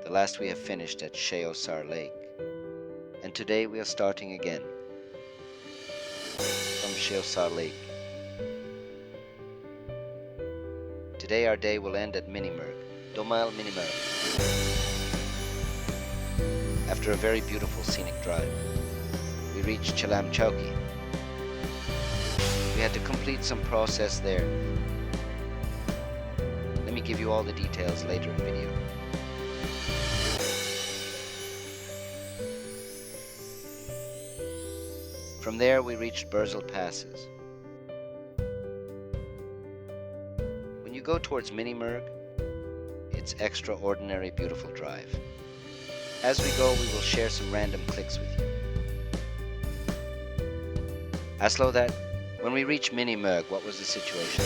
The last we have finished at Sheosar Lake. And today we are starting again from Sheosar Lake. Today our day will end at Mini Merg, Domal Mini Merg. After a very beautiful scenic drive, we reached Chilam Chowki. We had to complete some process there. Let me give you all the details later in video. From there we reached Burzil Passes. When you go towards Mini Merg, it's extraordinary beautiful drive. As we go, we will share some random clicks with you. Aslo that, when we reached Mini Merg, what was the situation?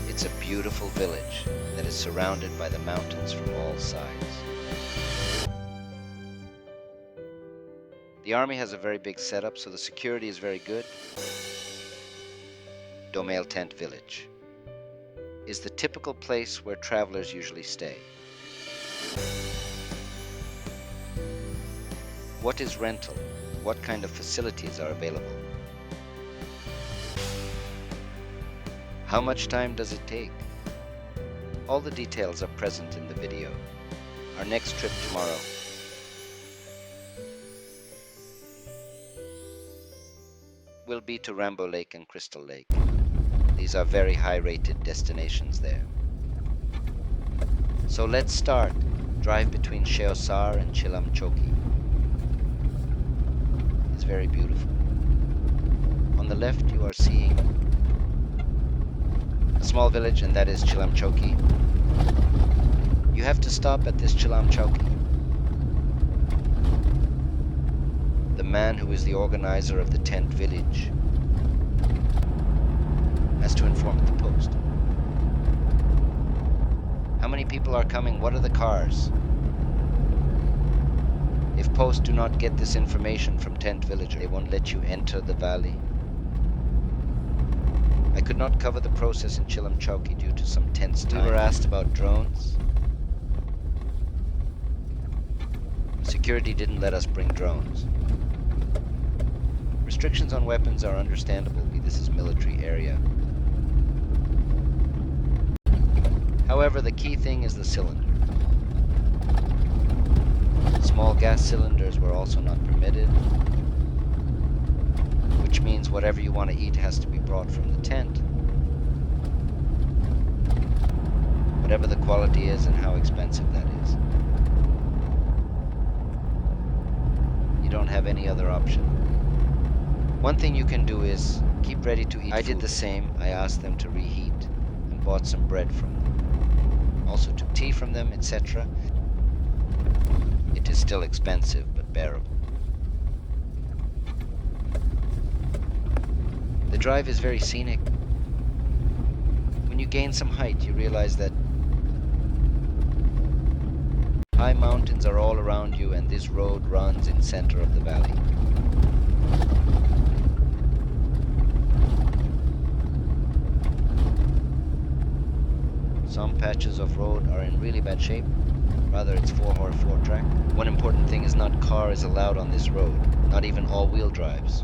It's a beautiful village that is surrounded by the mountains from all sides. The army has a very big setup, so the security is very good. Domail Tent Village is the typical place where travelers usually stay. What is rental? What kind of facilities are available? How much time does it take? All the details are present in the video. Our next trip tomorrow will be to Rambo Lake and Crystal Lake. These are very high-rated destinations there. So let's start. Drive between Sheosar and Chilam Chowki. It's very beautiful. On the left you are seeing a small village, and that is Chilam Chowki. You have to stop at this Chilam Chowki. The man who is the organizer of the tent village has to inform the post. How many people are coming? What are the cars? If post do not get this information from tent villager, they won't let you enter the valley. I could not cover the process in Chilam Chowki due to some tense time. We were asked about drones. Security didn't let us bring drones. Restrictions on weapons are understandable, this is military area. However, the key thing is the cylinder. Small gas cylinders were also not permitted, which means whatever you want to eat has to be brought from the tent. Whatever the quality is and how expensive that is. You don't have any other option. One thing you can do is keep ready to eat food. I did the same. I asked them to reheat and bought some bread from them. Also took tea from them, etc. It is still expensive, but bearable. The drive is very scenic. When you gain some height, you realize that high mountains are all around you, and this road runs in center of the valley. Some patches of road are in really bad shape. Rather, it's 4x4 track. One important thing is not car is allowed on this road, not even all-wheel drives.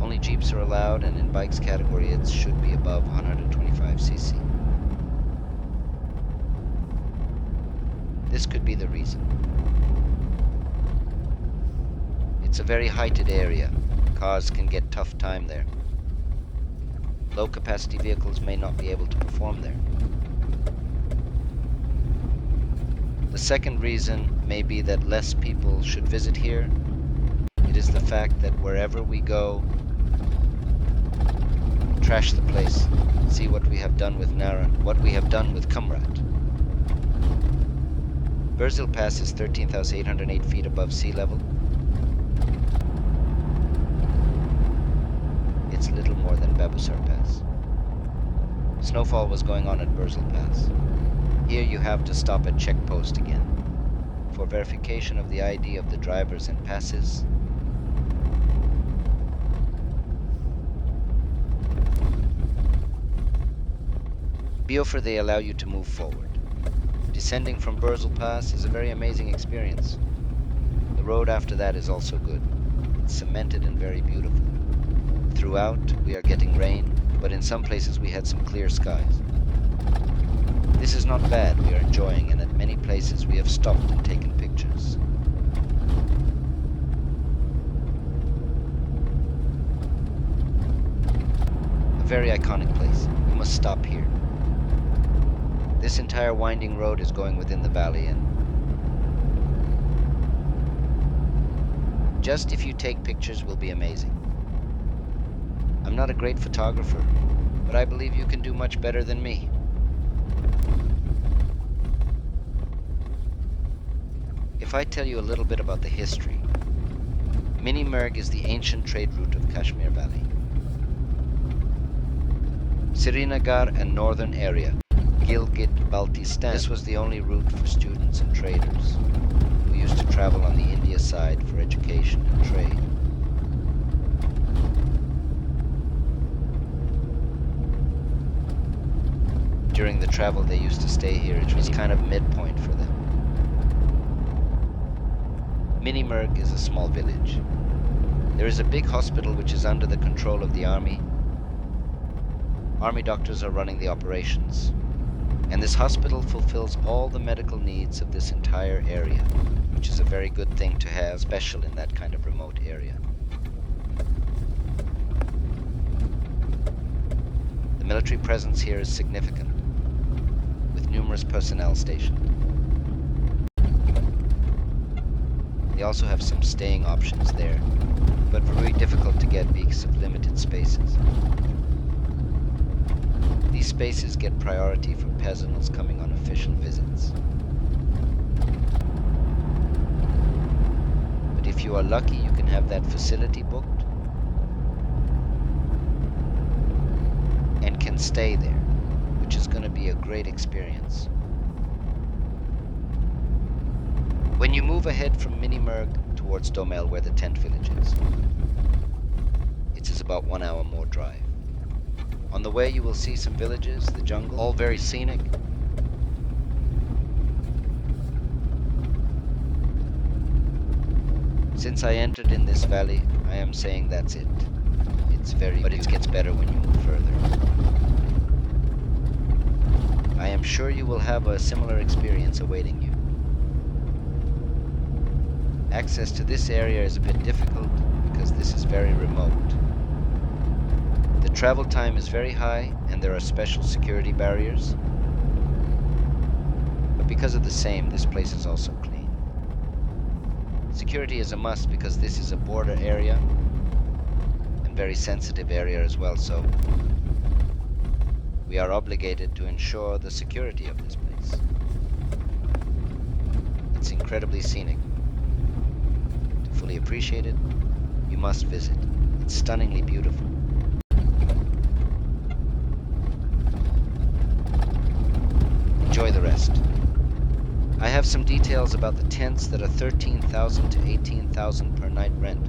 Only Jeeps are allowed, and in bikes category it should be above 125cc. This could be the reason. It's a very heighted area. Cars can get tough time there. Low-capacity vehicles may not be able to perform there. The second reason may be that less people should visit here. It is the fact that wherever we go, trash the place. See what we have done with Nara, what we have done with Kamrat. Burzil Pass is 13,808 feet above sea level. It's little more than Babusar Pass. Snowfall was going on at Burzil Pass. Here you have to stop at checkpost again for verification of the ID of the drivers and passes. Biofor they allow you to move forward. Descending from Burzel Pass is a very amazing experience. The road after that is also good. It's cemented and very beautiful. Throughout, we are getting rain, but in some places we had some clear skies. This is not bad, we are enjoying, and at many places we have stopped and taken pictures. A very iconic place. You must stop here. This entire winding road is going within the valley, and just if you take pictures will be amazing. I'm not a great photographer, but I believe you can do much better than me. If I tell you a little bit about the history, Mini Merg is the ancient trade route of Kashmir Valley. Srinagar and northern area, Gilgit-Baltistan. This was the only route for students and traders who used to travel on the India side for education and trade. During the travel, they used to stay here. It was kind of midpoint for them. Mini Merg is a small village. There is a big hospital which is under the control of the army. Army doctors are running the operations. And this hospital fulfills all the medical needs of this entire area, which is a very good thing to have, special in that kind of remote area. The military presence here is significant, with numerous personnel stationed. They also have some staying options there, but very difficult to get because of limited spaces. These spaces get priority for peasants coming on official visits. But if you are lucky, you can have that facility booked and can stay there, which is going to be a great experience. When you move ahead from Mini Merg towards Domel, where the tent village is, it is about 1 hour more drive. On the way, you will see some villages, the jungle, all very scenic. Since I entered in this valley, I am saying that's it. It's very beautiful, but it gets better when you move further. I am sure you will have a similar experience awaiting you. Access to this area is a bit difficult because this is very remote. The travel time is very high and there are special security barriers. But because of the same, this place is also clean. Security is a must because this is a border area and very sensitive area as well, so we are obligated to ensure the security of this place. It's incredibly scenic. To fully appreciate it, you must visit. It's stunningly beautiful. Enjoy the rest. I have some details about the tents that are 13,000 to 18,000 per night rent.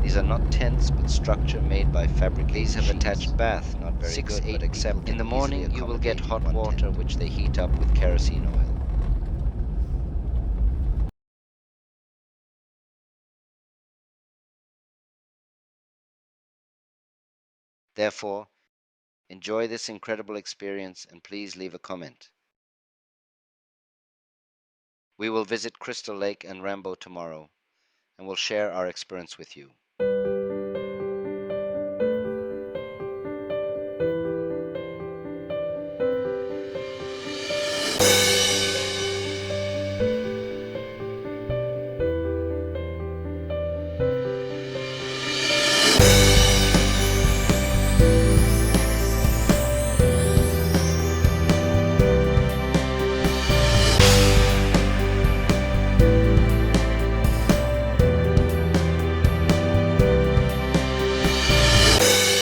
These are not tents, but structure made by fabricated. These have attached bath, not very 6, good, but except in the morning you will get hot water, which they heat up with kerosene oil. Therefore, enjoy this incredible experience and please leave a comment. We will visit Crystal Lake and Rambo tomorrow and will share our experience with you.